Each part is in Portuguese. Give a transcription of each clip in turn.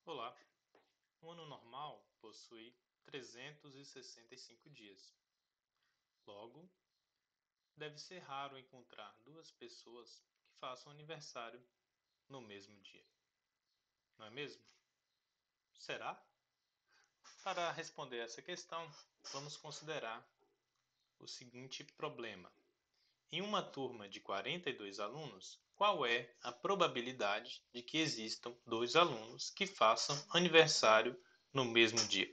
Olá, um ano normal possui 365 dias. Logo, deve ser raro encontrar duas pessoas que façam aniversário no mesmo dia. Não é mesmo? Será? Para responder essa questão, vamos considerar o seguinte problema. Em uma turma de 42 alunos, qual é a probabilidade de que existam dois alunos que façam aniversário no mesmo dia?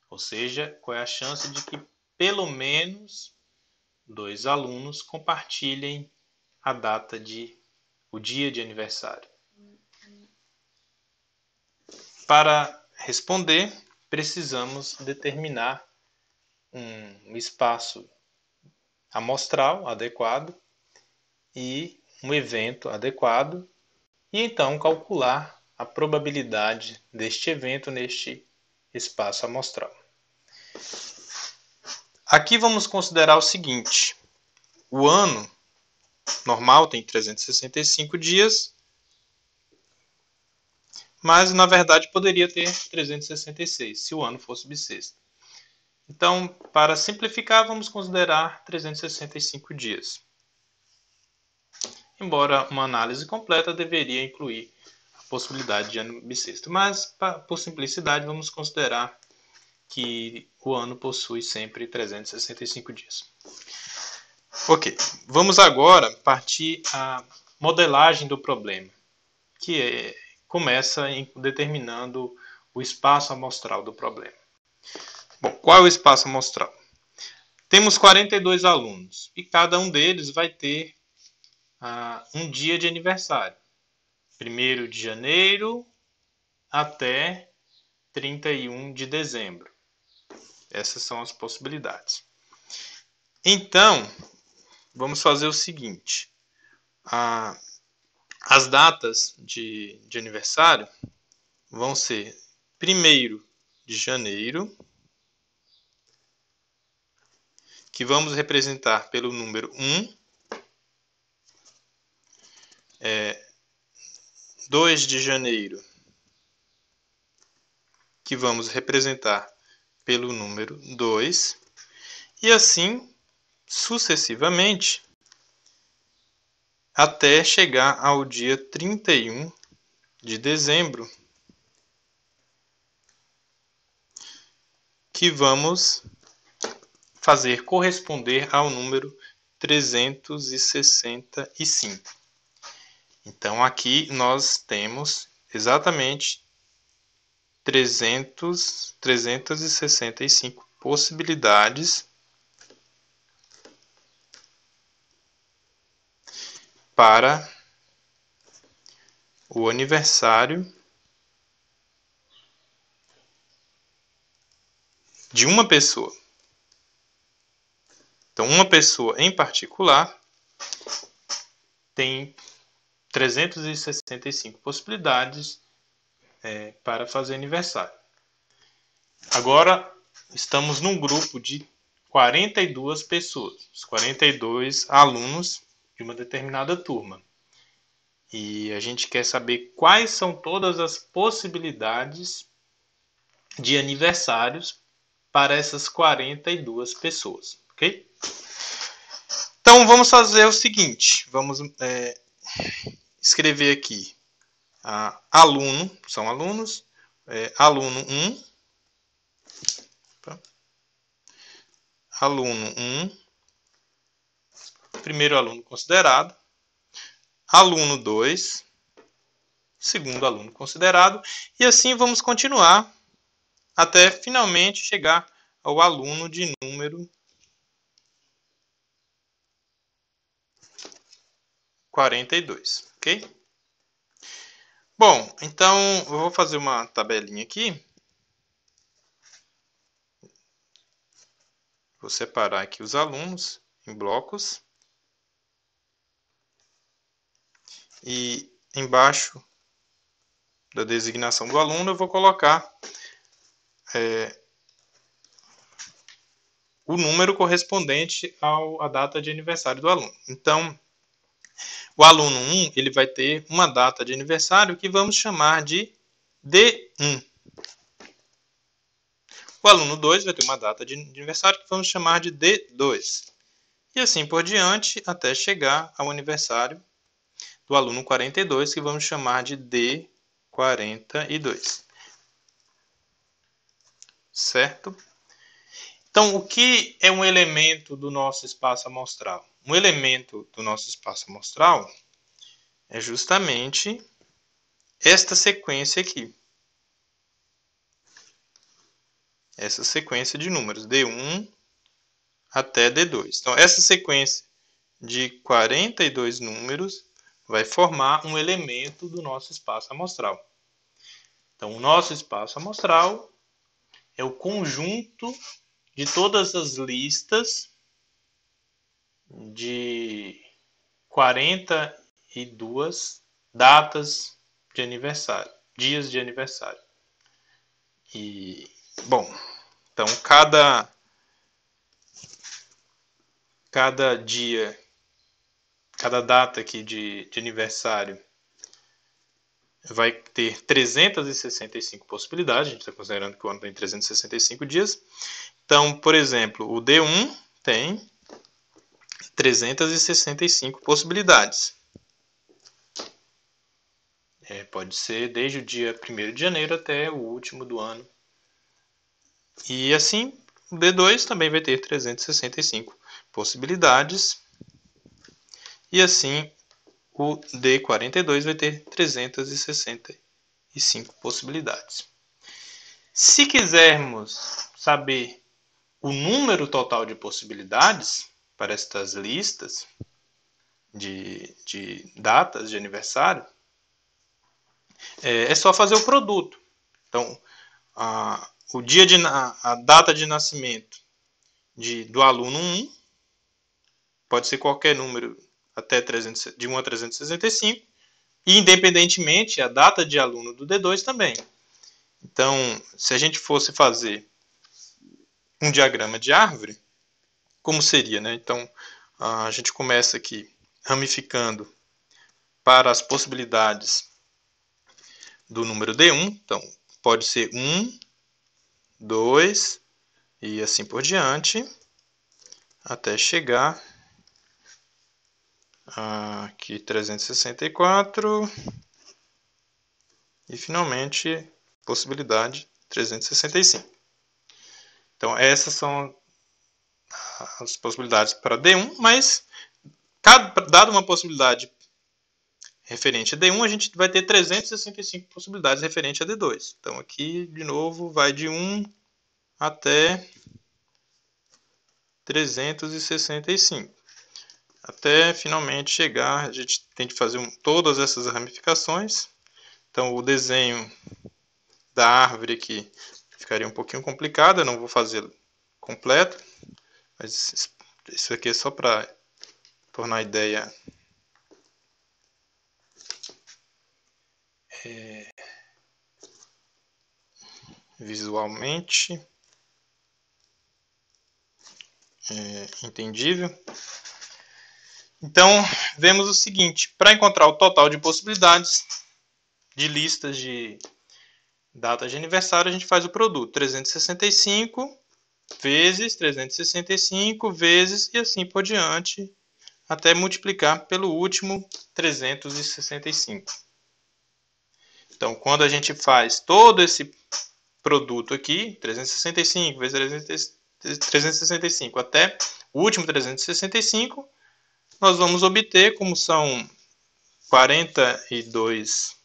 Ou seja, qual é a chance de que pelo menos dois alunos compartilhem o dia de aniversário? Para responder, precisamos determinar um espaço amostral adequado e um evento adequado e então calcular a probabilidade deste evento neste espaço amostral. Aqui vamos considerar o seguinte: o ano normal tem 365 dias, mas na verdade poderia ter 366 se o ano fosse bissexto. Então, para simplificar, vamos considerar 365 dias. Embora uma análise completa deveria incluir a possibilidade de ano bissexto, mas por simplicidade vamos considerar que o ano possui sempre 365 dias. Ok, vamos agora partir à modelagem do problema, que começa determinando o espaço amostral do problema. Bom, qual é o espaço amostral? Temos 42 alunos e cada um deles vai ter um dia de aniversário. 1º de janeiro até 31 de dezembro. Essas são as possibilidades. Então, vamos fazer o seguinte. As datas de aniversário vão ser 1º de janeiro, que vamos representar pelo número 1, 2 de janeiro, que vamos representar pelo número 2, e assim sucessivamente até chegar ao dia 31 de dezembro, que vamos fazer corresponder ao número 365. Então, aqui nós temos exatamente 365 possibilidades para o aniversário de uma pessoa. Então, uma pessoa em particular tem 365 possibilidades para fazer aniversário. Agora, estamos num grupo de 42 pessoas, os 42 alunos de uma determinada turma. E a gente quer saber quais são todas as possibilidades de aniversários para essas 42 pessoas, ok? Então, vamos fazer o seguinte, vamos escrever aqui aluno, são alunos, aluno 1, aluno 1, primeiro aluno considerado, aluno 2, segundo aluno considerado, e assim vamos continuar até finalmente chegar ao aluno de número 42, ok? Bom, então eu vou fazer uma tabelinha aqui. Vou separar aqui os alunos em blocos. E embaixo da designação do aluno eu vou colocar o número correspondente à data de aniversário do aluno. Então, o aluno 1 ele vai ter uma data de aniversário que vamos chamar de D1. O aluno 2 vai ter uma data de aniversário que vamos chamar de D2. E assim por diante, até chegar ao aniversário do aluno 42, que vamos chamar de D42. Certo? Então, o que é um elemento do nosso espaço amostral? Um elemento do nosso espaço amostral é justamente esta sequência aqui. Essa sequência de números, D1 até D2. Então, essa sequência de 42 números vai formar um elemento do nosso espaço amostral. Então, o nosso espaço amostral é o conjunto de todas as listas de 42 datas de aniversário, dias de aniversário. E, bom, então cada dia, cada data aqui de aniversário vai ter 365 possibilidades. A gente está considerando que o ano tem 365 dias. Então, por exemplo, o D1 tem 365 possibilidades. Pode ser desde o dia 1º de janeiro até o último do ano. E assim, o D2 também vai ter 365 possibilidades. E assim, o D42 vai ter 365 possibilidades. Se quisermos saber o número total de possibilidades para estas listas de datas de aniversário, é só fazer o produto. Então, a data de nascimento do aluno 1 pode ser qualquer número até de 1 a 365, e independentemente a data de aluno do D2 também. Então, se a gente fosse fazer um diagrama de árvore, como seria, né? Então, a gente começa aqui ramificando para as possibilidades do número D1. Então, pode ser 1, 2 e assim por diante, até chegar aqui 364 e finalmente possibilidade 365. Então, essas são as possibilidades para D1, mas dada uma possibilidade referente a D1, a gente vai ter 365 possibilidades referente a D2. Então, aqui, de novo, vai de 1 até 365. Até finalmente chegar, a gente tem que fazer todas essas ramificações. Então, o desenho da árvore aqui ficaria um pouquinho complicado, eu não vou fazer completo, mas isso aqui é só para tornar a ideia visualmente entendível. Então, vemos o seguinte: para encontrar o total de possibilidades de listas de datas de aniversário, a gente faz o produto 365 vezes 365 vezes e assim por diante, até multiplicar pelo último 365. Então, quando a gente faz todo esse produto aqui, 365 vezes 365 até o último 365, nós vamos obter, como são 42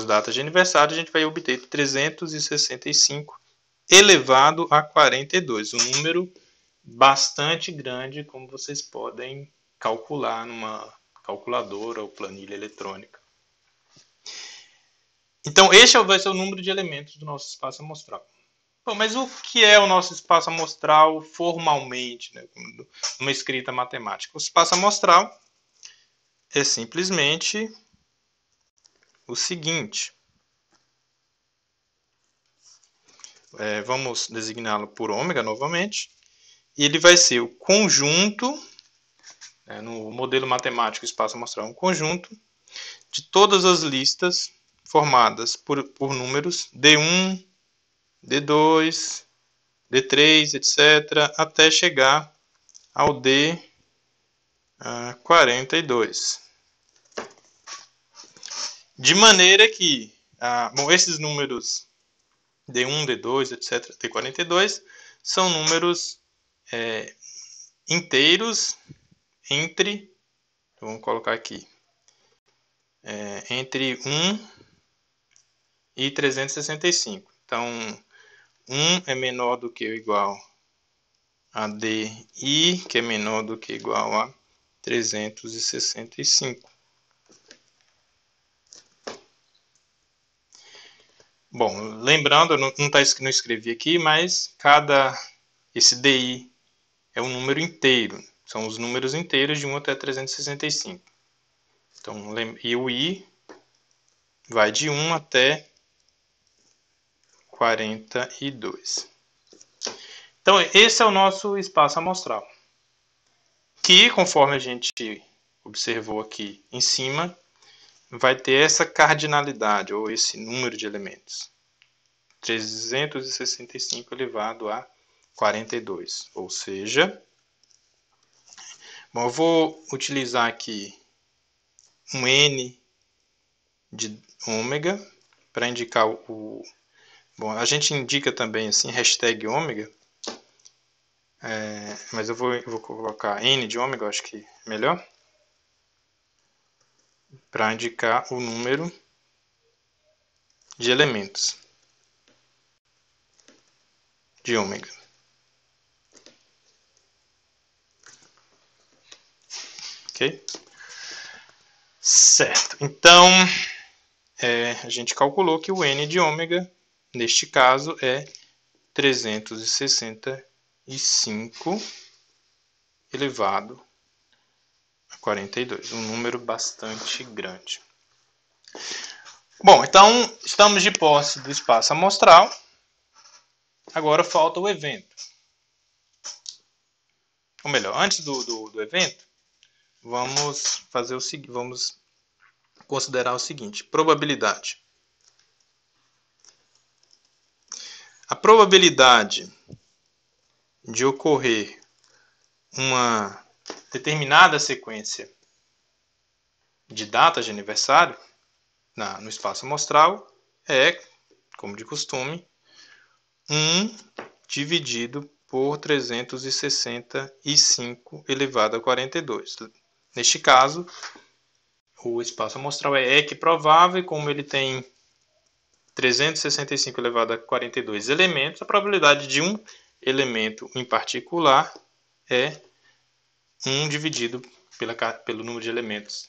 datas de aniversário, a gente vai obter 365 elevado a 42, um número bastante grande, como vocês podem calcular numa calculadora ou planilha eletrônica. Então, este vai ser o número de elementos do nosso espaço amostral. Bom, mas o que é o nosso espaço amostral formalmente, né, numa escrita matemática? O espaço amostral é simplesmente o seguinte. Vamos designá-lo por ômega novamente. E ele vai ser o conjunto, no modelo matemático, o espaço amostral é um conjunto de todas as listas formadas por números D1, D2, D3, etc., até chegar ao D42. De maneira que, esses números D1, D2, etc., D42, são números inteiros entre, vamos colocar aqui, entre 1 e 365. Então, 1 é menor do que ou igual a DI, que é menor do que ou igual a 365. Bom, lembrando, não escrevi aqui, mas esse DI é um número inteiro. São os números inteiros de 1 até 365. Então, e o I vai de 1 até 42. Então, esse é o nosso espaço amostral, que, conforme a gente observou aqui em cima, vai ter essa cardinalidade, ou esse número de elementos. 365 elevado a 42. Ou seja, eu vou utilizar aqui um N de ômega para indicar o... Bom, a gente indica também assim, hashtag ômega, mas eu vou colocar N de ômega, eu acho que é melhor, para indicar o número de elementos de ômega. Ok? Certo. Então, a gente calculou que o N de ômega, neste caso, é 365 elevado a 42. Um número bastante grande. Bom, então, estamos de posse do espaço amostral. Agora falta o evento. Ou melhor, antes do evento, vamos fazer o seguinte, vamos considerar o seguinte: probabilidade. A probabilidade de ocorrer uma determinada sequência de datas de aniversário no espaço amostral é, como de costume, 1 dividido por 365 elevado a 42. Neste caso, o espaço amostral é equiprovável, e como ele tem 365 elevado a 42 elementos, a probabilidade de um elemento em particular é 1 dividido pelo número de elementos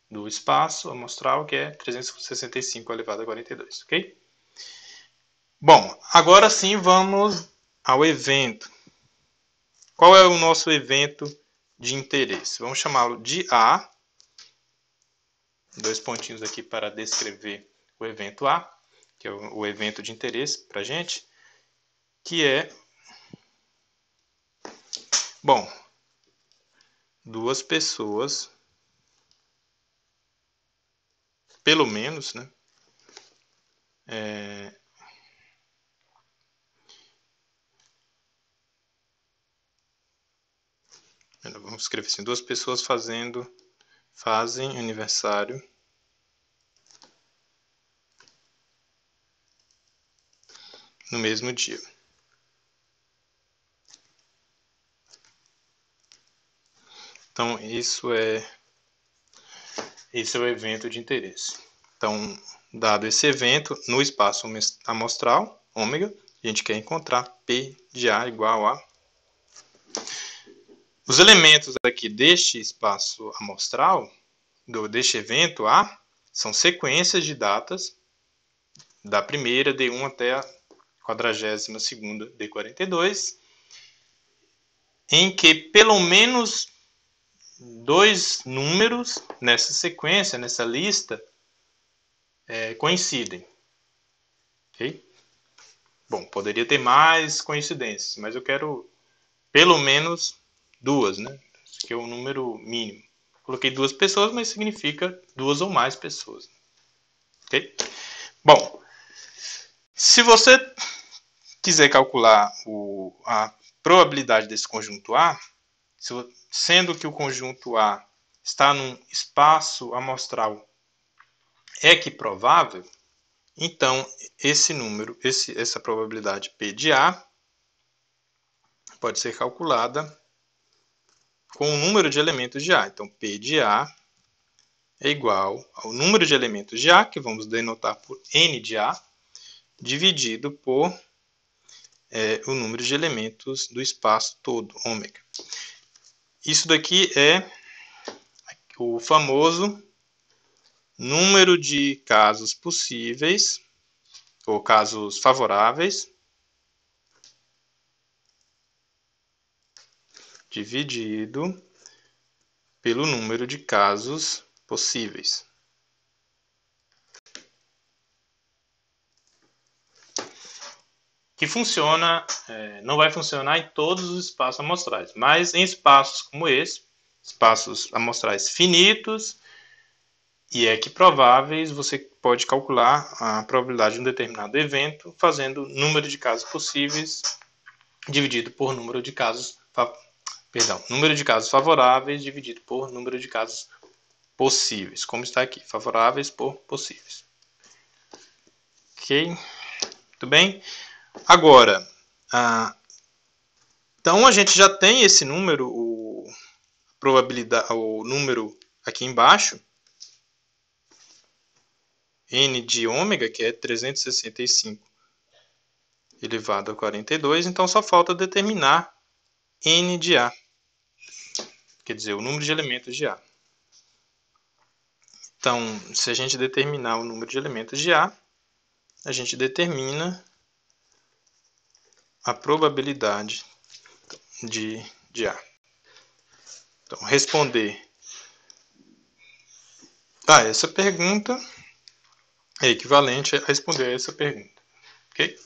do espaço amostral, que é 365 elevado a 42, ok? Bom, agora sim vamos ao evento. Qual é o nosso evento de interesse? Vamos chamá-lo de A. 2 pontinhos aqui para descrever o evento A, que é o evento de interesse para a gente, que é, bom, 2 pessoas, pelo menos, né? Vamos escrever assim: 2 pessoas fazem aniversário no mesmo dia. Então, esse é o evento de interesse. Então, dado esse evento, no espaço amostral, ômega, a gente quer encontrar P de A igual a... Os elementos aqui deste espaço amostral, deste evento A, são sequências de datas da primeira D1 até a 42ª D42, em que pelo menos 2 números nessa sequência, nessa lista, coincidem. Ok? Bom, poderia ter mais coincidências, mas eu quero pelo menos 2, né? Esse aqui é o número mínimo. Coloquei 2 pessoas, mas significa 2 ou mais pessoas. Ok? Bom, se você quiser calcular a probabilidade desse conjunto A, sendo que o conjunto A está num espaço amostral equiprovável, então esse número, essa probabilidade P de A pode ser calculada com o número de elementos de A. Então P de A é igual ao número de elementos de A, que vamos denotar por N de A, dividido por o número de elementos do espaço todo, ômega. Isso daqui é o famoso número de casos possíveis, ou casos favoráveis, dividido pelo número de casos possíveis. Que funciona, não vai funcionar em todos os espaços amostrais, mas em espaços como esse, espaços amostrais finitos e equiprováveis, você pode calcular a probabilidade de um determinado evento fazendo número de casos possíveis dividido por número de casos, número de casos favoráveis dividido por número de casos possíveis, como está aqui, favoráveis por possíveis. Ok? Muito bem? Agora, então a gente já tem esse número, o número aqui embaixo, n de ômega, que é 365 elevado a 42, então só falta determinar n de A, quer dizer, o número de elementos de A. Então, se a gente determinar o número de elementos de A, a gente determina a probabilidade de A. Então, responder a essa pergunta é equivalente a responder a essa pergunta. Ok?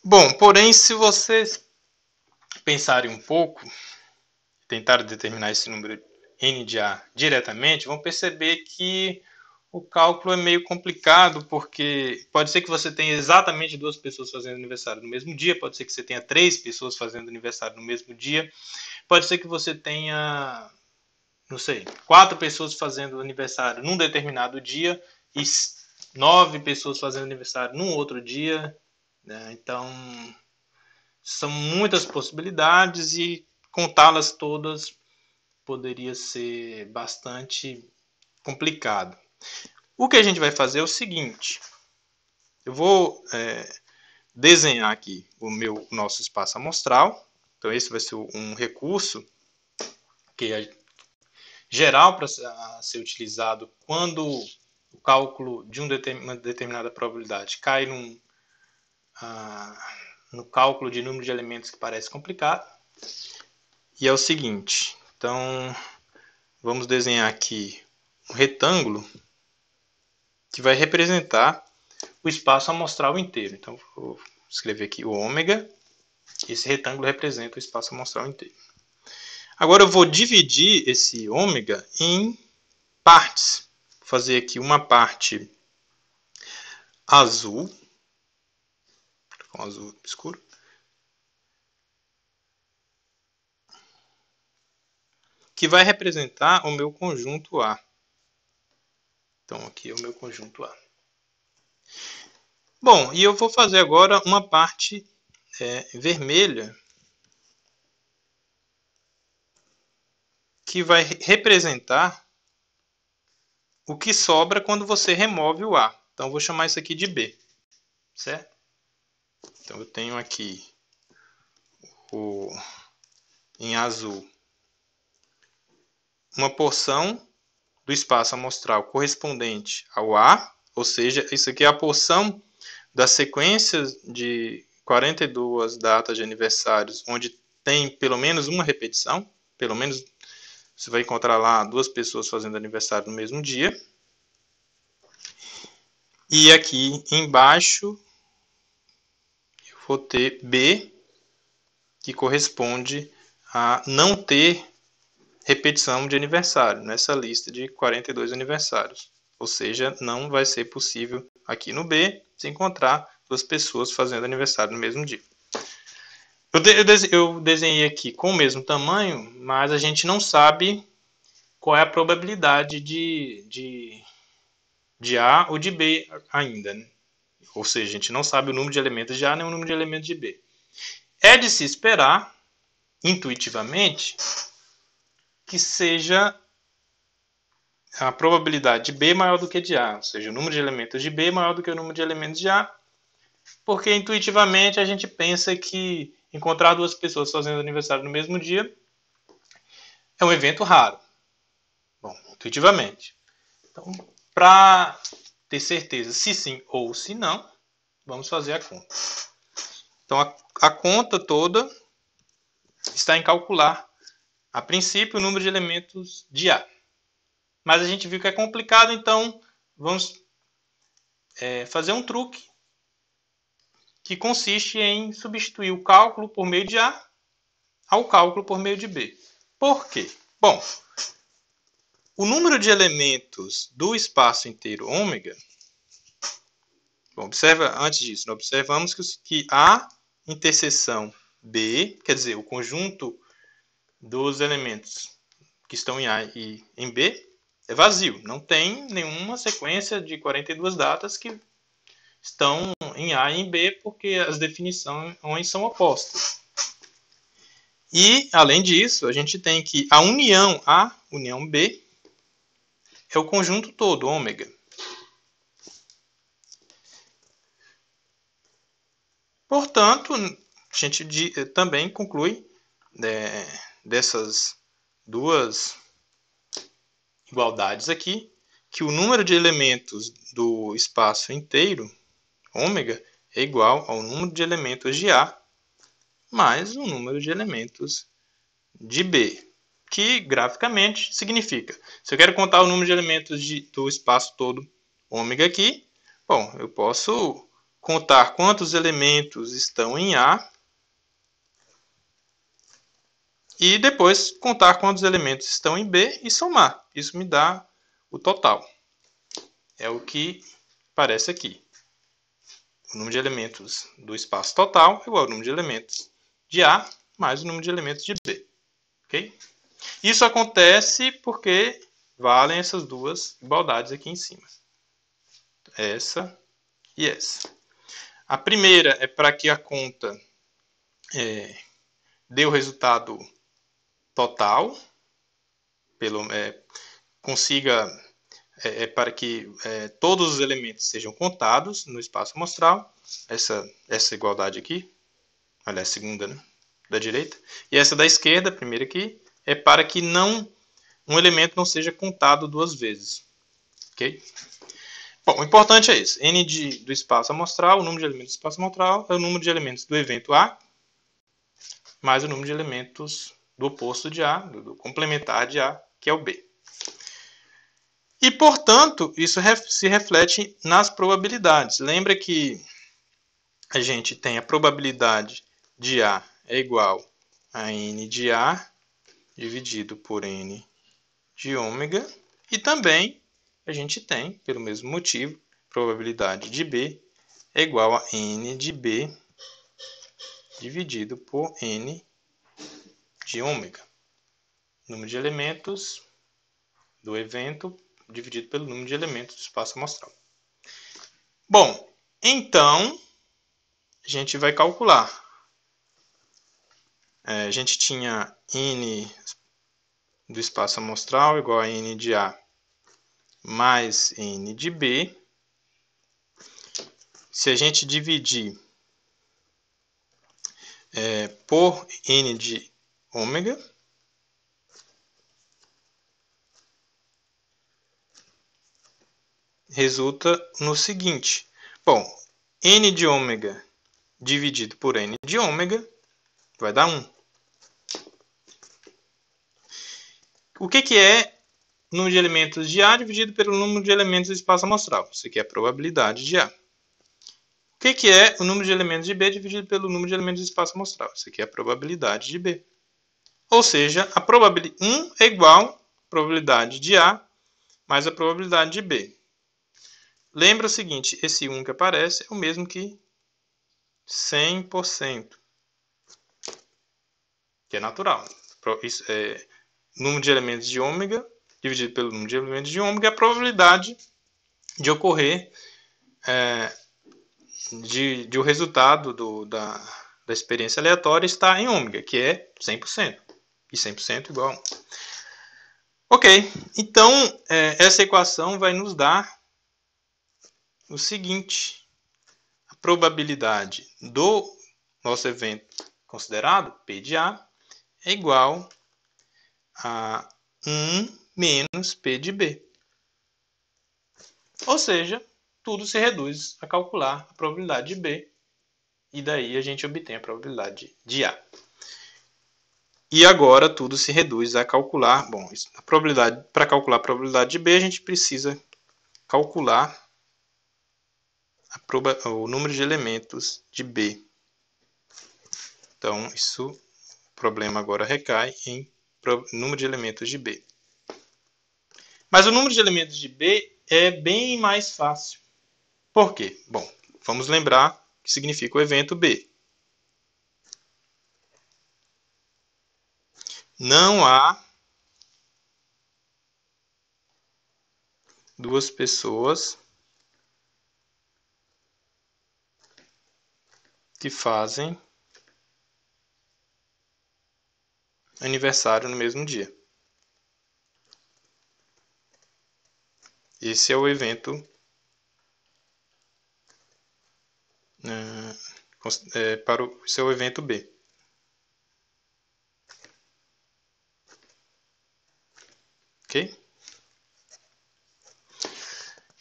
Bom, porém, se vocês pensarem um pouco, tentarem determinar esse número n de A diretamente, vão perceber que o cálculo é meio complicado, porque pode ser que você tenha exatamente 2 pessoas fazendo aniversário no mesmo dia, pode ser que você tenha 3 pessoas fazendo aniversário no mesmo dia, pode ser que você tenha, não sei, 4 pessoas fazendo aniversário num determinado dia e 9 pessoas fazendo aniversário num outro dia, né? Então, são muitas possibilidades e contá-las todas poderia ser bastante complicado. O que a gente vai fazer é o seguinte: eu vou desenhar aqui o nosso espaço amostral. Então, esse vai ser um recurso que é geral para ser utilizado quando o cálculo de uma determinada probabilidade cai no cálculo de número de elementos que parece complicado. E é o seguinte: então, vamos desenhar aqui um retângulo que vai representar o espaço amostral inteiro. Então, vou escrever aqui o ômega. Esse retângulo representa o espaço amostral inteiro. Agora eu vou dividir esse ômega em partes. Vou fazer aqui uma parte azul, com azul escuro, que vai representar o meu conjunto A. Então aqui é o meu conjunto A. Bom, e eu vou fazer agora uma parte vermelha, que vai representar o que sobra quando você remove o A. Então, eu vou chamar isso aqui de B, certo? Então, eu tenho aqui em azul uma porção do espaço amostral correspondente ao A, ou seja, isso aqui é a porção das sequências de 42 datas de aniversários onde tem pelo menos uma repetição, pelo menos você vai encontrar lá 2 pessoas fazendo aniversário no mesmo dia. E aqui embaixo eu vou ter B, que corresponde a não ter repetição de aniversário nessa lista de 42 aniversários. Ou seja, não vai ser possível aqui no B se encontrar duas pessoas fazendo aniversário no mesmo dia. Eu desenhei aqui com o mesmo tamanho, mas a gente não sabe qual é a probabilidade de A ou de B ainda, né? Ou seja, a gente não sabe o número de elementos de A nem o número de elementos de B. É de se esperar, intuitivamente, que seja a probabilidade de B maior do que de A, ou seja, o número de elementos de B maior do que o número de elementos de A, porque intuitivamente a gente pensa que encontrar duas pessoas fazendo aniversário no mesmo dia é um evento raro. Bom, intuitivamente. Então, para ter certeza se sim ou se não, vamos fazer a conta. Então, a conta toda está em calcular, a princípio, o número de elementos de A. Mas a gente viu que é complicado, então vamos fazer um truque que consiste em substituir o cálculo por meio de A ao cálculo por meio de B. Por quê? Bom, o número de elementos do espaço inteiro ômega, bom, observa, antes disso, observamos que A interseção B, quer dizer, o conjunto dos elementos que estão em A e em B, é vazio. Não tem nenhuma sequência de 42 datas que estão em A e em B, porque as definições são opostas. E, além disso, a gente tem que a união A, união B, é o conjunto todo, ômega. Portanto, a gente também conclui dessas duas igualdades aqui, que o número de elementos do espaço inteiro, ômega, é igual ao número de elementos de A mais o número de elementos de B, que graficamente significa, se eu quero contar o número de elementos do espaço todo ômega aqui, bom, eu posso contar quantos elementos estão em A e depois contar quantos elementos estão em B e somar. Isso me dá o total. É o que aparece aqui. O número de elementos do espaço total é igual ao número de elementos de A mais o número de elementos de B. Okay? Isso acontece porque valem essas duas igualdades aqui em cima. Essa e essa. A primeira é para que a conta dê o resultado total, consiga para que todos os elementos sejam contados no espaço amostral. Essa igualdade aqui, olha, a segunda, né, da direita. E essa da esquerda, a primeira aqui, é para que um elemento não seja contado duas vezes. Ok? Bom, o importante é isso. N do espaço amostral, o número de elementos do espaço amostral, é o número de elementos do evento A, mais o número de elementos do oposto de A, do complementar de A, que é o B. E, portanto, isso se reflete nas probabilidades. Lembra que a gente tem a probabilidade de A é igual a N de A dividido por N de ômega. E também a gente tem, pelo mesmo motivo, probabilidade de B é igual a N de B dividido por N de ômega. Número de elementos do evento dividido pelo número de elementos do espaço amostral. Bom, então a gente vai calcular. A gente tinha N do espaço amostral igual a N de A mais N de B. Se a gente dividir por N de ômega, resulta no seguinte. Bom, N de ômega dividido por N de ômega vai dar 1. O que é o número de elementos de A dividido pelo número de elementos do espaço amostral? Isso aqui é a probabilidade de A. O que é o número de elementos de B dividido pelo número de elementos do espaço amostral? Isso aqui é a probabilidade de B. Ou seja, a 1 é igual à probabilidade de A mais a probabilidade de B. lembra o seguinte, esse 1 que aparece é o mesmo que 100%, que é natural. Isso é número de elementos de ômega dividido pelo número de elementos de ômega, é a probabilidade de ocorrer de o resultado da experiência aleatória estar em ômega, que é 100%. E 100% igual a 1. Ok, então essa equação vai nos dar o seguinte: a probabilidade do nosso evento considerado, P de A, é igual a 1 menos P de B. Ou seja, tudo se reduz a calcular a probabilidade de B, e daí a gente obtém a probabilidade de A. E agora tudo se reduz a calcular, bom, a probabilidade, para calcular a probabilidade de B, a gente precisa calcular o número de elementos de B. Então, o problema agora recai em número de elementos de B. Mas o número de elementos de B é bem mais fácil. Por quê? Bom, vamos lembrar o que significa o evento B. Não há duas pessoas que fazem aniversário no mesmo dia. Esse é o evento esse é o evento B. Ok?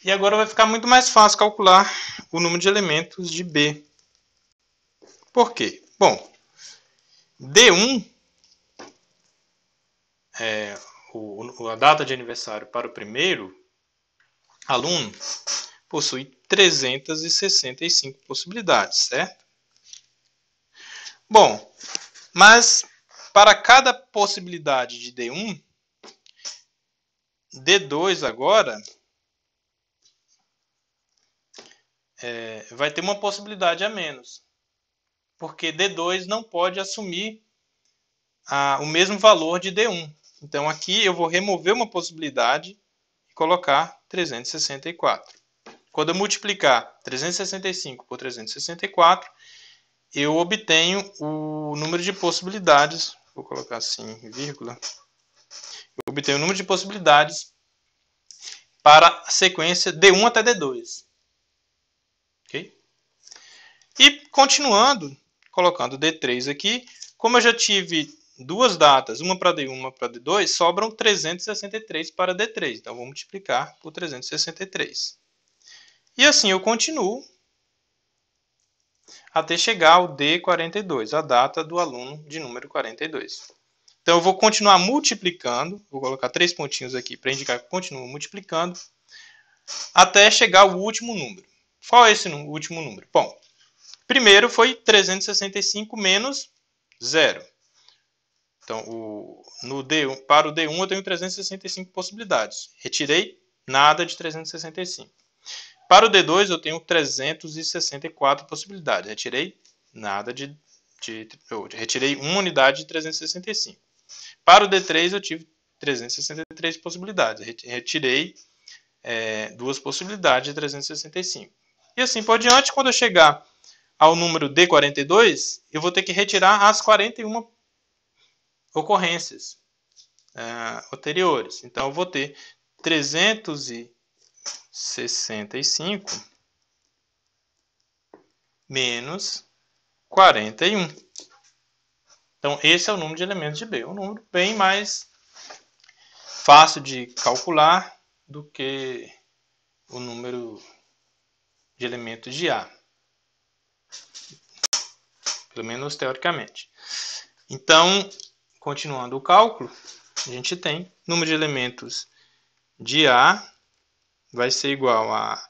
E agora vai ficar muito mais fácil calcular o número de elementos de B. Por quê? Bom, D1 a data de aniversário para o primeiro aluno possui 365 possibilidades, certo? Bom, mas para cada possibilidade de D1, D2 agora vai ter uma possibilidade a menos, porque D2 não pode assumir o mesmo valor de D1. Então aqui eu vou remover uma possibilidade e colocar 364. Quando eu multiplicar 365 por 364, eu obtenho o número de possibilidades. Vou colocar assim, vírgula. Eu obtenho o número de possibilidades para a sequência D1 até D2. Ok? E continuando, colocando D3 aqui, como eu já tive duas datas, uma para D1 e uma para D2, sobram 363 para D3. Então, vou multiplicar por 363. E assim eu continuo até chegar ao D42, a data do aluno de número 42. Então, eu vou continuar multiplicando, vou colocar 3 pontinhos aqui para indicar que eu continuo multiplicando, até chegar ao último número. Qual é esse último número? Bom, primeiro foi 365 menos 0. Então, para o D1 eu tenho 365 possibilidades. Retirei nada de 365. Para o D2 eu tenho 364 possibilidades. Retirei nada retirei uma unidade de 365. Para o D3 eu tive 363 possibilidades. Retirei duas possibilidades de 365. E assim por diante, quando eu chegar ao número D42, eu vou ter que retirar as 41 ocorrências anteriores. Então, eu vou ter 365 menos 41. Então, esse é o número de elementos de B. Um número bem mais fácil de calcular do que o número de elementos de A. Pelo menos teoricamente. Então, continuando o cálculo, a gente tem número de elementos de A vai ser igual a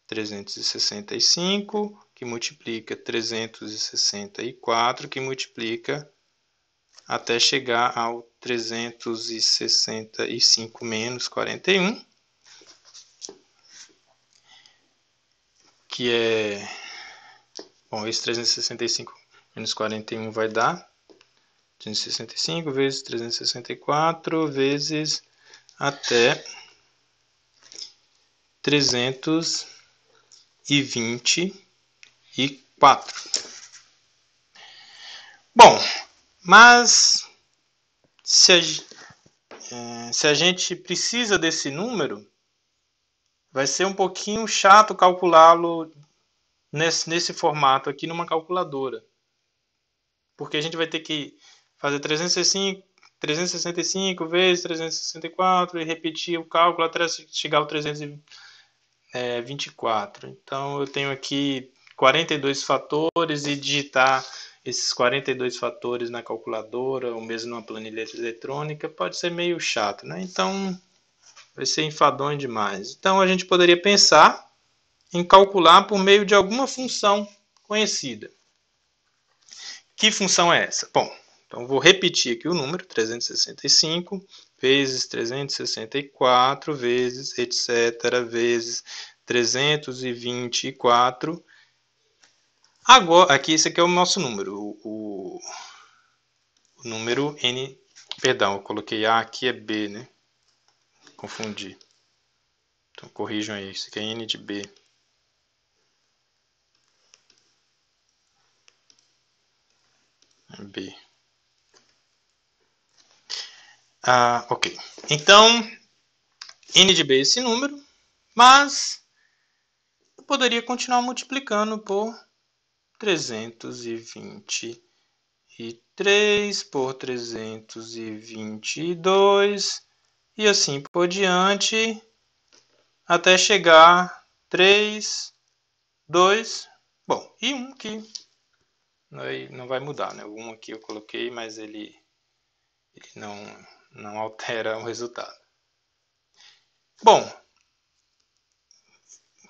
365, que multiplica 364, que multiplica até chegar ao 365 menos 41. que é... Bom, esse 365 menos 41 vai dar 365 vezes 364 vezes até 324. Bom, mas se a gente precisa desse número, vai ser um pouquinho chato calculá-lo nesse formato aqui numa calculadora. Porque a gente vai ter que fazer 365 vezes 364 e repetir o cálculo até chegar ao 324. Então eu tenho aqui 42 fatores e digitar esses 42 fatores na calculadora ou mesmo numa planilha eletrônica pode ser meio chato, né? Então vai ser enfadonho demais. Então a gente poderia pensar em calcular por meio de alguma função conhecida. Que função é essa? Bom, então vou repetir aqui o número, 365 vezes 364 vezes, etc., vezes 324. Agora, aqui esse aqui é o nosso número, o número n, perdão, eu coloquei A, aqui é B, né? Confundi. Então corrijam aí, isso aqui é n de B. B. Ok. Então, n de B é esse número, mas eu poderia continuar multiplicando por 323 por 322 e assim por diante até chegar 3, 2, bom, e 1 que não vai mudar, né? O 1 aqui eu coloquei, mas ele não altera o resultado. Bom,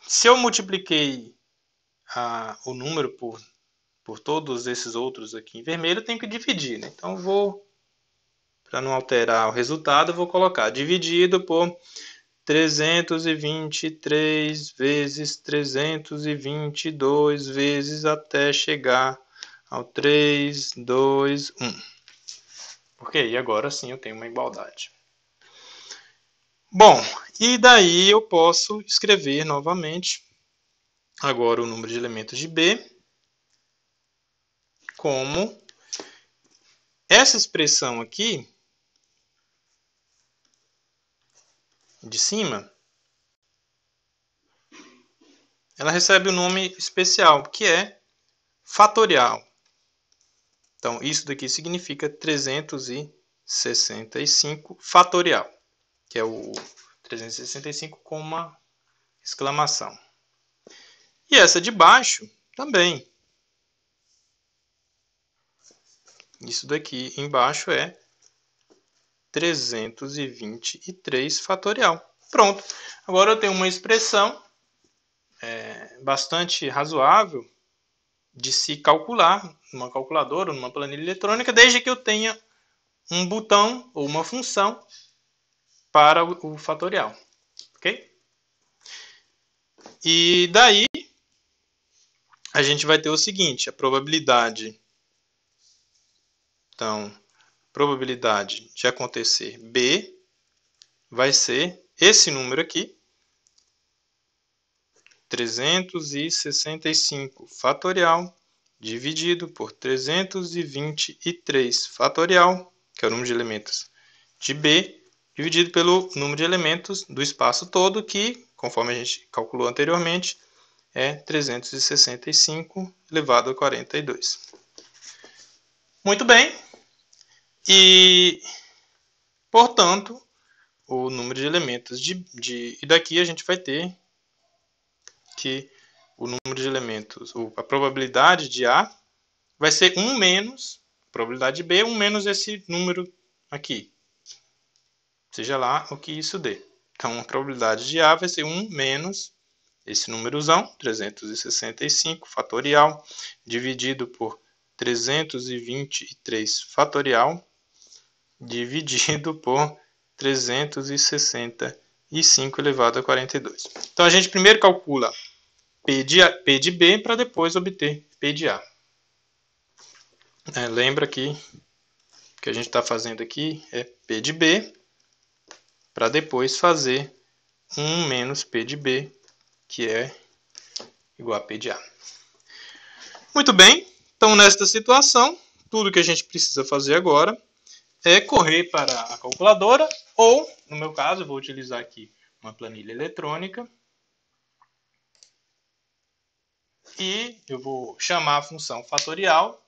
se eu multipliquei o número por todos esses outros aqui em vermelho, eu tenho que dividir, né? Então, para não alterar o resultado, eu vou colocar dividido por 323 vezes 322 vezes até chegar ao 3, 2, 1. Ok, e agora sim eu tenho uma igualdade. Bom, e daí eu posso escrever novamente agora o número de elementos de B como essa expressão aqui de cima, ela recebe um nome especial, que é fatorial. Então, isso daqui significa 365 fatorial, que é o 365 com uma exclamação. E essa de baixo também. Isso daqui embaixo é 323 fatorial. Pronto. Agora eu tenho uma expressão bastante razoável de se calcular numa calculadora ou numa planilha eletrônica, desde que eu tenha um botão ou uma função para o fatorial. Ok? E daí a gente vai ter o seguinte, a probabilidade. Então, probabilidade de acontecer B vai ser esse número aqui, 365 fatorial dividido por 323 fatorial, que é o número de elementos de B, dividido pelo número de elementos do espaço todo, que, conforme a gente calculou anteriormente, é 365 elevado a 42. Muito bem. E, portanto, o número de elementos e daqui a gente vai ter que o número de elementos, a probabilidade de A vai ser 1 menos, a probabilidade de B, 1 menos esse número aqui. Seja lá o que isso dê. Então, a probabilidade de A vai ser 1 menos esse númerozão, 365 fatorial, dividido por 323 fatorial, dividido por 365 elevado a 42. Então, a gente primeiro calcula P de B para depois obter P de A. Lembra que o que a gente está fazendo aqui é P de B para depois fazer 1 menos P de B, que é igual a P de A. Muito bem, então nesta situação, tudo que a gente precisa fazer agora é correr para a calculadora, ou, no meu caso, eu vou utilizar aqui uma planilha eletrônica, e eu vou chamar a função fatorial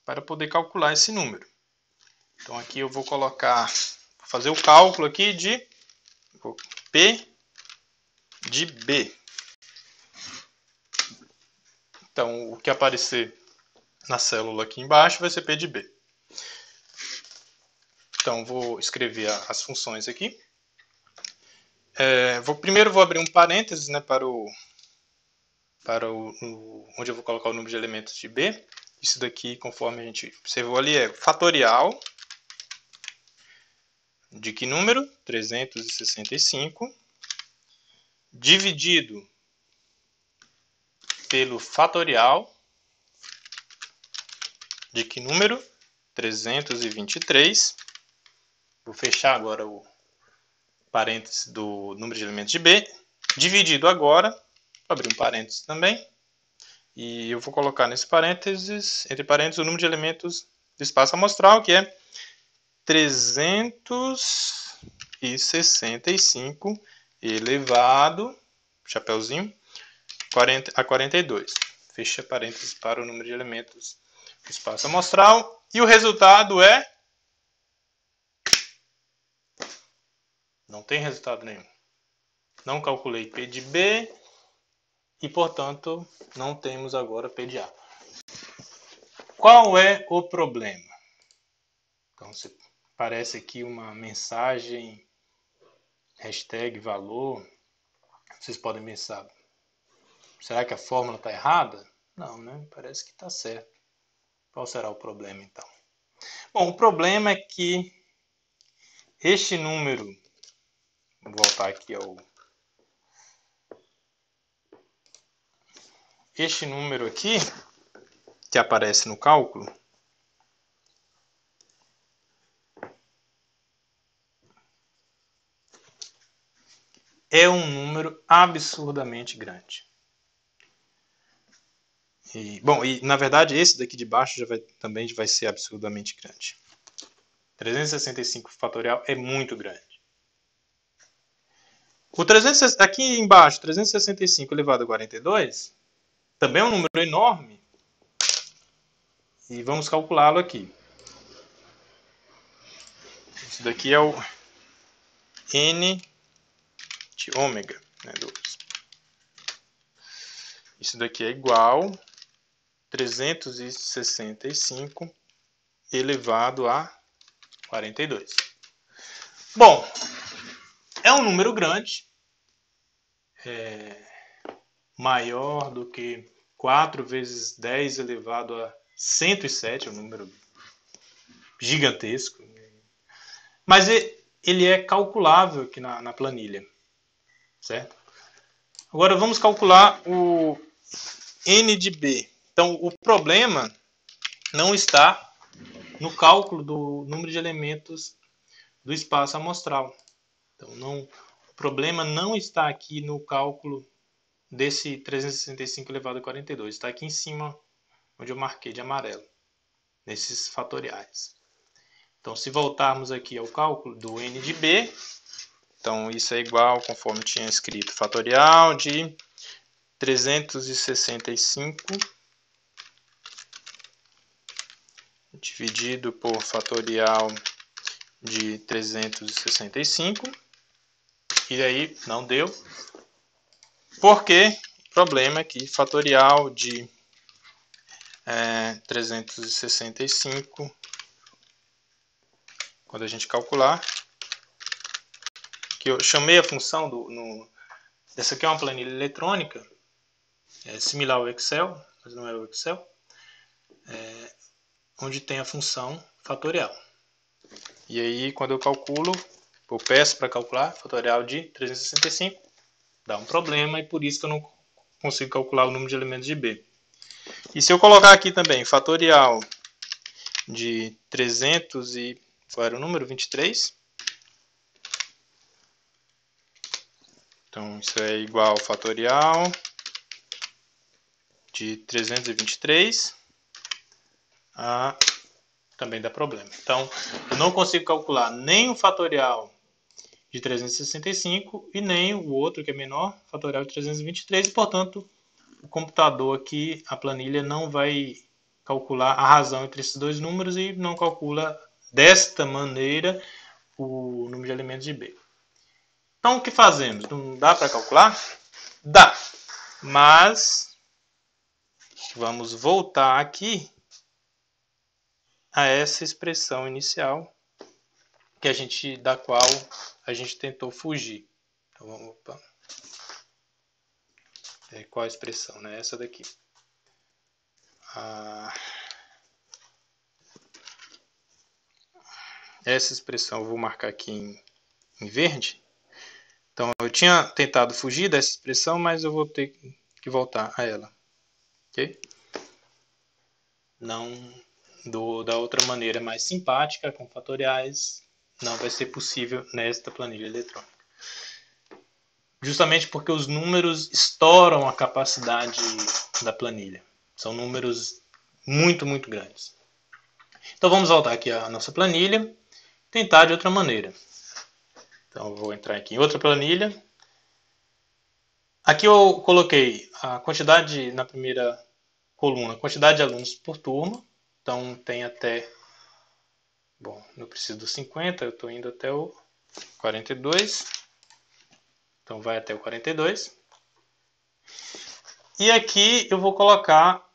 para poder calcular esse número. Então aqui eu vou fazer o cálculo aqui de P de B. Então o que aparecer na célula aqui embaixo vai ser P de B. Então vou escrever as funções aqui. Primeiro vou abrir um parênteses, né, onde eu vou colocar o número de elementos de B. Isso daqui, conforme a gente observou ali, é fatorial de que número? 365, dividido pelo fatorial de que número? 323. Vou fechar agora o parênteses do número de elementos de B, dividido agora, vou abrir um parênteses também, e eu vou colocar nesse parênteses, entre parênteses, o número de elementos do espaço amostral, que é 365 elevado, chapeuzinho, a 42. Fecha parênteses para o número de elementos do espaço amostral. E o resultado é... Não tem resultado nenhum. Não calculei P de B e, portanto, não temos agora P de A. Qual é o problema? Então, aparece aqui uma mensagem, #valor. Vocês podem pensar, será que a fórmula está errada? Não, né? Parece que está certo. Qual será o problema, então? Bom, o problema é que este número, vou voltar aqui este número aqui, que aparece no cálculo, é um número absurdamente grande. E na verdade esse daqui de baixo também vai ser absurdamente grande. 365 fatorial é muito grande. Aqui embaixo, 365 elevado a 42, também é um número enorme. E vamos calculá-lo aqui. Isso daqui é o n de ômega, né, isso daqui é igual a 365 elevado a 42. Bom, é um número grande, maior do que 4 vezes 10 elevado a 107, é um número gigantesco. Mas ele é calculável aqui na planilha, certo? Agora vamos calcular o n de B. Então o problema não está no cálculo do número de elementos do espaço amostral. Então o problema não está aqui no cálculo desse 365 elevado a 42. Está aqui em cima, onde eu marquei de amarelo, nesses fatoriais. Então, se voltarmos aqui ao cálculo do n de B, então isso é igual, conforme tinha escrito, fatorial de 365 dividido por fatorial de 365. E aí não deu. Porque o problema é que fatorial de 365, quando a gente calcular, que eu chamei a função essa aqui é uma planilha eletrônica, similar ao Excel, mas não é o Excel, onde tem a função fatorial. E aí, quando eu calculo, eu peço para calcular fatorial de 365, dá um problema e por isso que eu não consigo calcular o número de elementos de B. E se eu colocar aqui também fatorial de 300 e... qual era o número? 23? Então, isso é igual ao fatorial de 323. Também dá problema. Então, eu não consigo calcular nem o fatorial de 365 e nem o outro, que é menor, fatorial de 323. E, portanto, o computador aqui, a planilha, não vai calcular a razão entre esses dois números e não calcula desta maneira o número de elementos de B. Então, o que fazemos? Não dá para calcular? Dá. Mas, vamos voltar aqui a essa expressão inicial da qual a gente tentou fugir. Então, vamos, opa. Qual a expressão? Né? Essa daqui. Essa expressão eu vou marcar aqui em verde. Então, eu tinha tentado fugir dessa expressão, mas eu vou ter que voltar a ela. Ok? Não da outra maneira mais simpática, com fatoriais, não vai ser possível nesta planilha eletrônica. Justamente porque os números estouram a capacidade da planilha. São números muito, muito grandes. Então vamos voltar aqui à nossa planilha, tentar de outra maneira. Então eu vou entrar aqui em outra planilha. Aqui eu coloquei a quantidade na primeira coluna, quantidade de alunos por turma. Então tem até... Bom, eu preciso do 50, eu estou indo até o 42. Então vai até o 42. E aqui eu vou colocar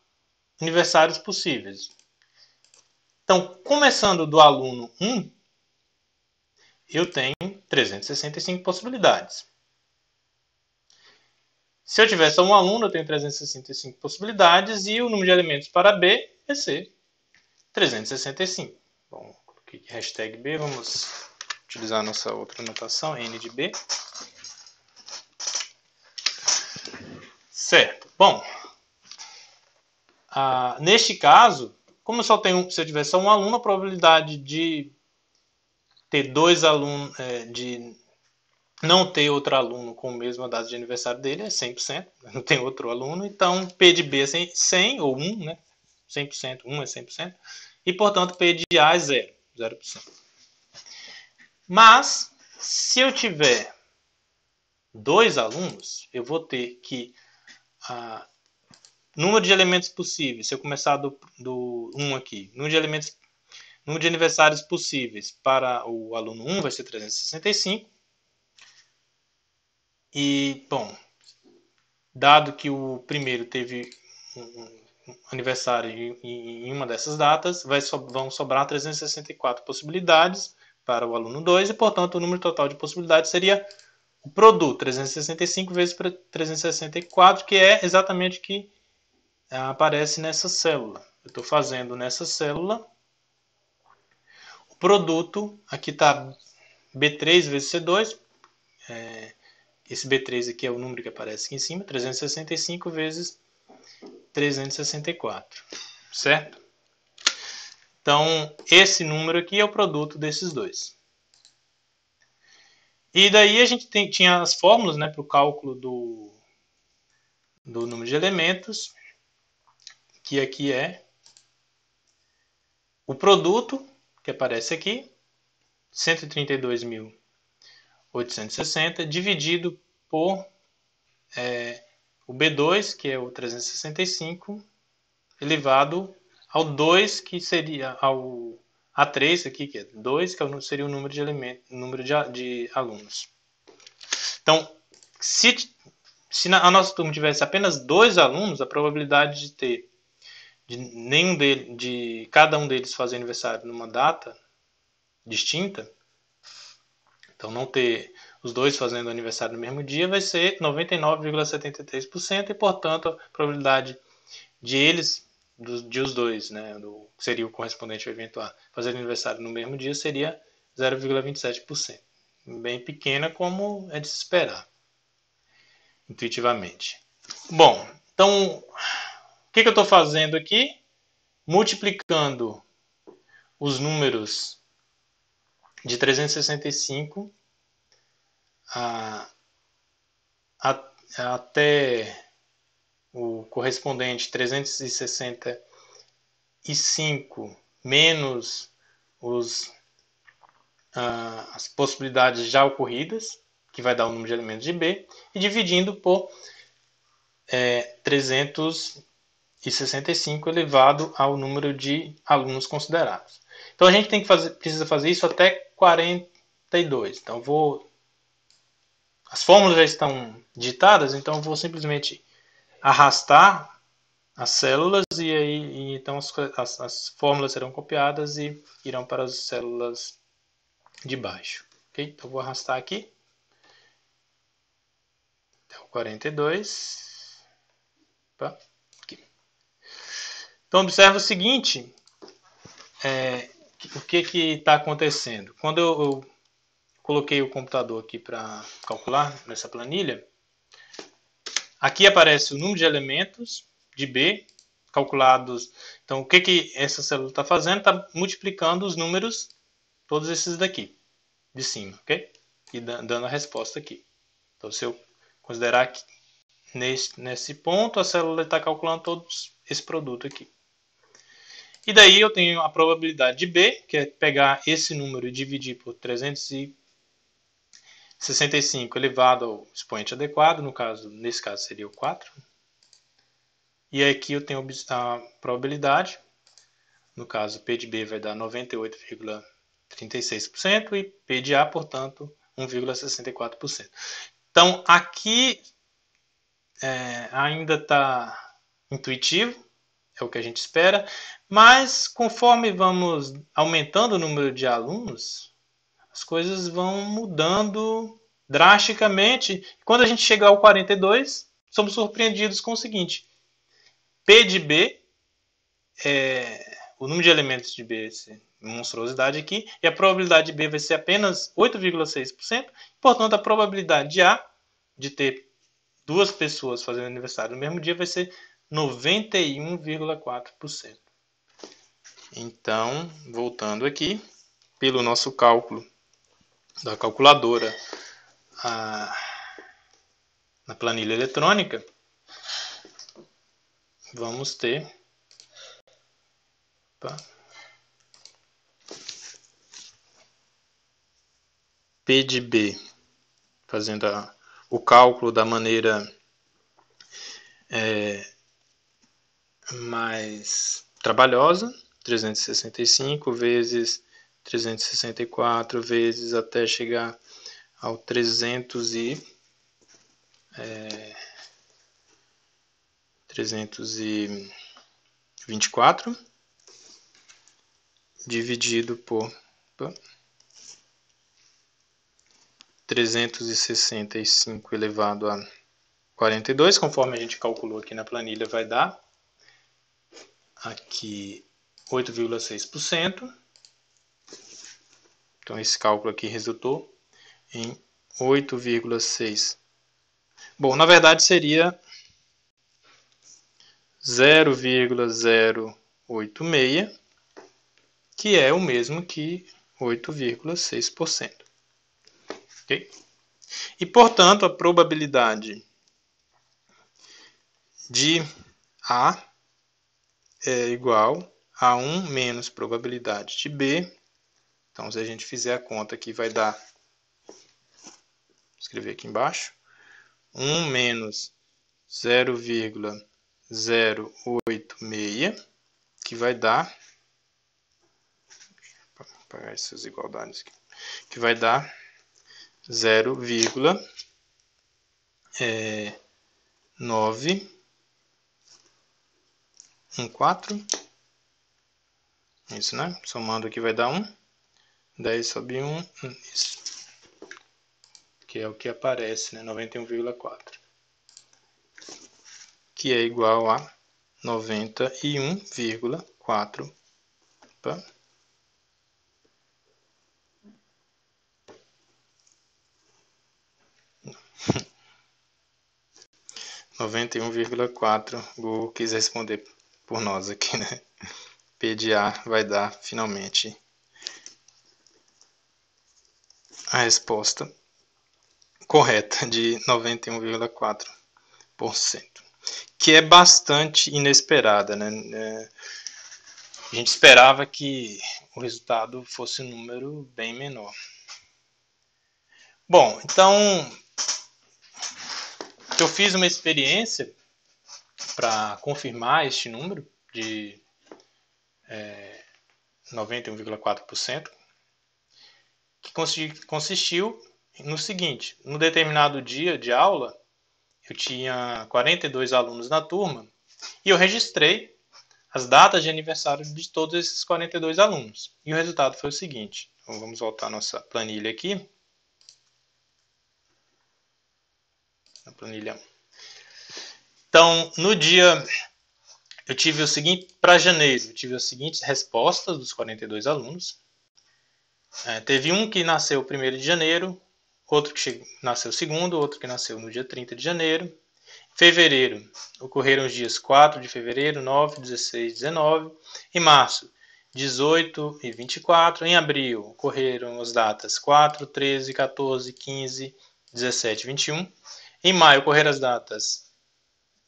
aniversários possíveis. Então, começando do aluno 1, eu tenho 365 possibilidades. Se eu tiver só um aluno, eu tenho 365 possibilidades e o número de elementos para B vai ser 365. Bom, coloquei aqui hashtag B, vamos utilizar a nossa outra notação, N de B. Certo. Bom, neste caso, como eu só tenho, se eu tiver só um aluno, a probabilidade de ter dois alunos, de não ter outro aluno com a mesma data de aniversário dele é 100%, não tem outro aluno, então P de B é 100 ou 1, né? 100%, 1 é 100%, e portanto P de A é 0%. Mas, se eu tiver dois alunos, eu vou ter que número de elementos possíveis, se eu começar do 1 aqui, número de aniversários possíveis para o aluno 1 vai ser 365. E, bom, dado que o primeiro teve um aniversário em uma dessas datas, vão sobrar 364 possibilidades para o aluno 2 e, portanto, o número total de possibilidades seria o produto, 365 vezes 364, que é exatamente o que aparece nessa célula. Eu estou fazendo nessa célula o produto, aqui está B3 vezes C2, esse B3 aqui é o número que aparece aqui em cima, 365 vezes 364, certo? Então, esse número aqui é o produto desses dois. E daí a gente tinha as fórmulas, né, para o cálculo do número de elementos, que aqui é o produto, que aparece aqui, 132.860, dividido por o B2, que é o 365, elevado ao 2, que seria ao A3 aqui, que é 2, que seria o número de elementos, número de alunos. Então, se a nossa turma tivesse apenas 2 alunos, a probabilidade de ter de cada um deles fazer aniversário numa data distinta, então não ter os dois fazendo aniversário no mesmo dia, vai ser 99,73% e, portanto, a probabilidade de os dois, né, seria o correspondente ao evento A, fazer aniversário no mesmo dia seria 0,27%. Bem pequena, como é de se esperar, intuitivamente. Bom, então, o que eu estou fazendo aqui? Multiplicando os números de 365 a, a, até o correspondente 365 menos as possibilidades já ocorridas, que vai dar o número de elementos de B, e dividindo por 365 elevado ao número de alunos considerados. Então a gente precisa fazer isso até 42. Então as fórmulas já estão digitadas, então eu vou simplesmente arrastar as células e aí então as fórmulas serão copiadas e irão para as células de baixo. Okay? Então eu vou arrastar aqui até o 42. Opa, aqui. Então observa o seguinte, o que está acontecendo. Quando eu coloquei o computador aqui para calcular nessa planilha, aqui aparece o número de elementos de B calculados. Então, o que essa célula está fazendo? Está multiplicando os números, todos esses daqui, de cima, ok? E dando a resposta aqui. Então, se eu considerar que nesse ponto, a célula está calculando todo esse produto aqui. E daí eu tenho a probabilidade de B, que é pegar esse número e dividir por 365 elevado ao expoente adequado, nesse caso seria o 4. E aqui eu tenho a probabilidade, no caso P de B vai dar 98,36% e P de A, portanto, 1,64%. Então aqui ainda está intuitivo, é o que a gente espera, mas conforme vamos aumentando o número de alunos, as coisas vão mudando drasticamente. Quando a gente chegar ao 42, somos surpreendidos com o seguinte: P de B, o número de elementos de B, essa monstruosidade aqui, e a probabilidade de B vai ser apenas 8,6%, portanto a probabilidade de A, de ter duas pessoas fazendo aniversário no mesmo dia, vai ser 91,4%. Então, voltando aqui, pelo nosso cálculo da calculadora na planilha eletrônica, vamos ter P de B, fazendo o cálculo da maneira mais trabalhosa, 365 vezes 364 vezes até chegar ao 324 dividido por 365 elevado a 42, conforme a gente calculou aqui na planilha, vai dar aqui 8,6%. Então esse cálculo aqui resultou em 8,6. Bom, na verdade seria 0,086, que é o mesmo que 8,6%. Okay? E, portanto, a probabilidade de A é igual a 1 menos probabilidade de B. Então, se a gente fizer a conta aqui, vai dar, vou escrever aqui embaixo, 1 menos 0,086, que vai dar, vou apagar essas igualdades aqui, que vai dar 0,914. Isso, né? Somando aqui vai dar 1. 10 sobre 1, isso. Que é o que aparece, né? 91,4. Que é igual a 91,4. Opa. 91,4. Google quis responder por nós aqui, né? P de A vai dar finalmente a resposta correta de 91,4%, que é bastante inesperada, né? A gente esperava que o resultado fosse um número bem menor. Bom, então eu fiz uma experiência para confirmar este número de 91,4%, que consistiu no seguinte: no determinado dia de aula, eu tinha 42 alunos na turma e eu registrei as datas de aniversário de todos esses 42 alunos. E o resultado foi o seguinte: então, vamos voltar à nossa planilha aqui. Na planilha 1. Então, no dia, eu tive o seguinte, para janeiro, eu tive as seguintes respostas dos 42 alunos. Teve um que nasceu 1º de janeiro, outro que nasceu 2º, outro que nasceu no dia 30 de janeiro. Em fevereiro, ocorreram os dias 4 de fevereiro, 9, 16, 19. Em março, 18 e 24. Em abril, ocorreram as datas 4, 13, 14, 15, 17 e 21. Em maio, ocorreram as datas,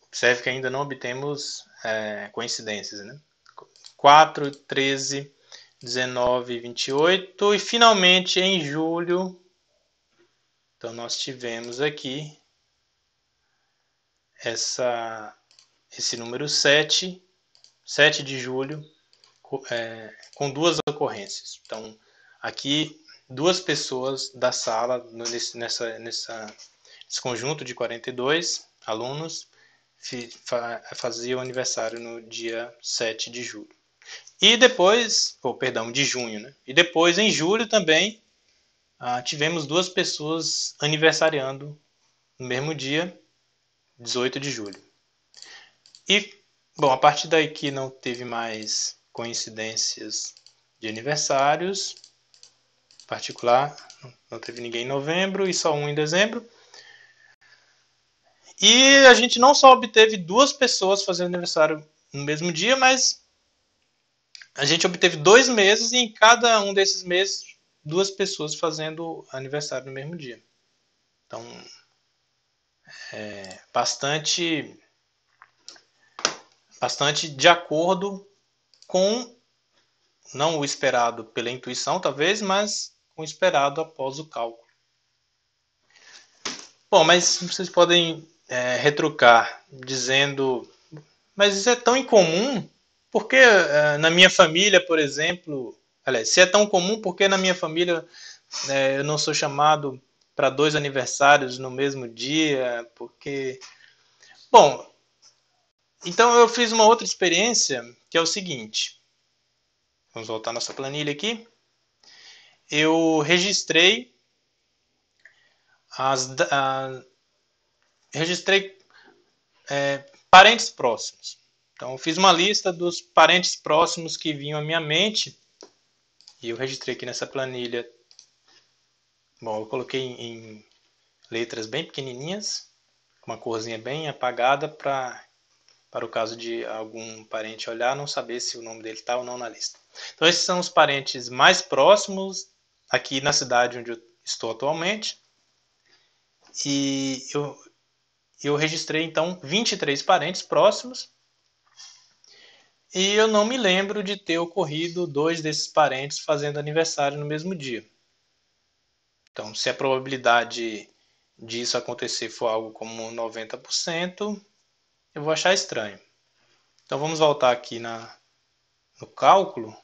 observe que ainda não obtemos coincidências, né? 4, 13, 19 e 28. E finalmente em julho, então nós tivemos aqui esse número 7 de julho, com duas ocorrências. Então, aqui, duas pessoas da sala, nesse conjunto de 42 alunos, faziam aniversário no dia 7 de julho. E depois, de junho, né? E depois, em julho também, tivemos duas pessoas aniversariando no mesmo dia, 18 de julho. E, bom, a partir daí que não teve mais coincidências de aniversários, em particular, não teve ninguém em novembro e só um em dezembro. E a gente não só obteve duas pessoas fazendo aniversário no mesmo dia, mas a gente obteve 2 meses e em cada um desses meses, duas pessoas fazendo aniversário no mesmo dia. Então, bastante de acordo com, não o esperado pela intuição, talvez, mas com o esperado após o cálculo. Bom, mas vocês podem retrucar, dizendo, mas isso é tão incomum, porque na minha família, por exemplo, aliás, se é tão comum, porque na minha família eu não sou chamado para 2 aniversários no mesmo dia, porque... Bom, então eu fiz uma outra experiência, que é o seguinte. Vamos voltar à nossa planilha aqui. Eu registrei parentes próximos. Então, eu fiz uma lista dos parentes próximos que vinham à minha mente e eu registrei aqui nessa planilha. Bom, eu coloquei em letras bem pequenininhas, com uma corzinha bem apagada para o caso de algum parente olhar, não saber se o nome dele está ou não na lista. Então, esses são os parentes mais próximos aqui na cidade onde eu estou atualmente. E eu registrei, então, 23 parentes próximos. E eu não me lembro de ter ocorrido 2 desses parentes fazendo aniversário no mesmo dia. Então, se a probabilidade disso acontecer for algo como 90%, eu vou achar estranho. Então, vamos voltar aqui no cálculo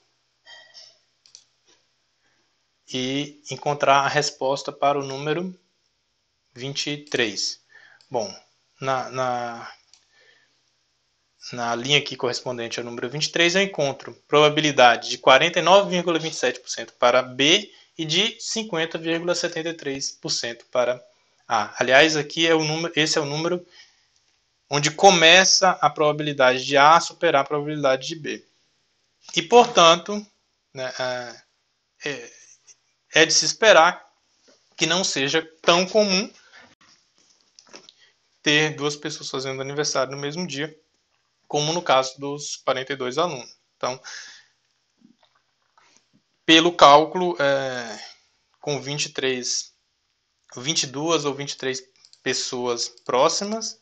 e encontrar a resposta para o número 23. Bom, na linha aqui correspondente ao número 23, eu encontro probabilidade de 49,27% para B e de 50,73% para A. Aliás, aqui esse é o número onde começa a probabilidade de A superar a probabilidade de B. E, portanto, né, de se esperar que não seja tão comum ter duas pessoas fazendo aniversário no mesmo dia, como no caso dos 42 alunos. Então, pelo cálculo, com 22 ou 23 pessoas próximas,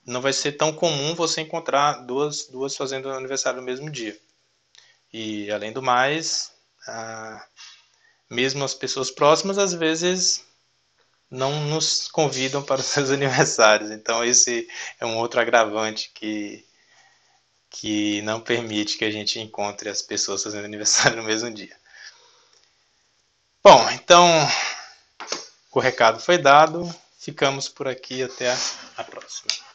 não vai ser tão comum você encontrar duas fazendo aniversário no mesmo dia. E, além do mais, mesmo as pessoas próximas, às vezes, não nos convidam para os seus aniversários. Então, esse é um outro agravante que não permite que a gente encontre as pessoas fazendo aniversário no mesmo dia. Bom, então o recado foi dado. Ficamos por aqui. Até a próxima.